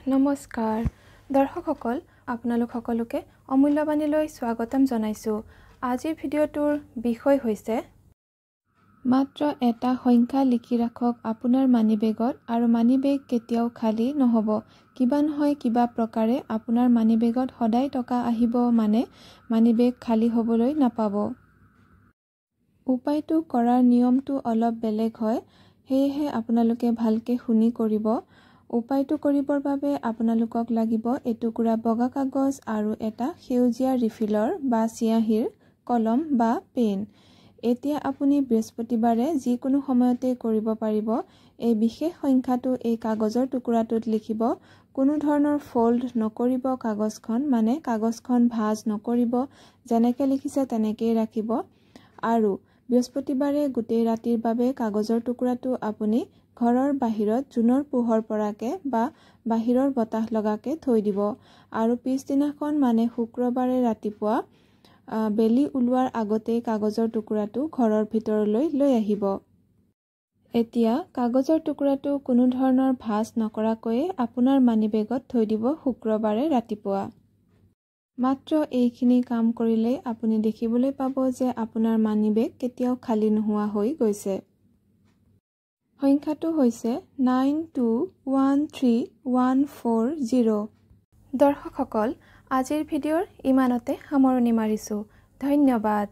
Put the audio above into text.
নমস্কাৰ দৰ্শকসকল আপোনালোক সকলোকে অমূল্যবাণীলৈ স্বাগতম জনাইছো। আজিৰ ভিডিঅ'টোৰ বিষয় হৈছে মাত্ৰ এটা সংখ্যা লিখি ৰাখক আপোনাৰ মানিবেগত আৰু মানিবেগ কেতিয়াও খালী নহ'ব। কিবা নহয় কিবা প্ৰকাৰে আপোনাৰ মানিবেগত সদায় টকা আহিব, মানে মানিবেগ খালী হ'বলৈ নাপাব। উপায়টো কৰাৰ নিয়মটো অলপ বেলেগ হয়, সেয়েহে আপোনালোকে ভালকে শুনি কৰিব। উপায়টো কৰিবৰ বাবে আপোনালোকক লাগিব এটুকুৰা বগা কাগজ আৰু এটা সেউজীয়া ৰিফিলৰ বা চিয়াঁহীৰ কলম বা পেন। এতিয়া আপুনি বৃহস্পতিবাৰে যিকোনো সময়তে কৰিব পাৰিব। এই বিশেষ সংখ্যাটো এই কাগজৰ টুকুৰাটোত লিখিব। কোনো ধৰণৰ ফল্ড নকৰিব কাগজখন, মানে কাগজখন ভাঁজ নকৰিব, যেনেকৈ লিখিছে তেনেকেই ৰাখিব। আৰু বৃহস্পতিবাৰে গোটেই ৰাতিৰ বাবে কাগজৰ টুকুৰাটো আপুনি ঘৰৰ বাহিৰত জোনৰ পোহৰ পৰাকে বা বাহিৰৰ বতাহ লগাকে থৈ দিব। আৰু পিছদিনাখন মানে শুক্ৰবাৰে ৰাতিপুৱা বেলি ওলোৱাৰ আগতেই কাগজৰ টুকুৰাটো ঘৰৰ ভিতৰলৈ লৈ আহিব। এতিয়া কাগজৰ টুকুৰাটো কোনো ধৰণৰ ভাঁজ নকৰাকৈয়ে আপোনাৰ মানিবেগত থৈ দিব শুক্ৰবাৰে ৰাতিপুৱা। মাত্ৰ এইখিনি কাম কৰিলেই আপুনি দেখিবলৈ পাব যে আপোনাৰ মানিবেগ কেতিয়াও খালী নোহোৱা হৈ গৈছে। সংখ্যাটো হৈছে 92131440। দৰ্শকসকল, আজিৰ ভিডিঅ'ৰ ইমানতে সামৰণি মাৰিছোঁ। ধন্যবাদ।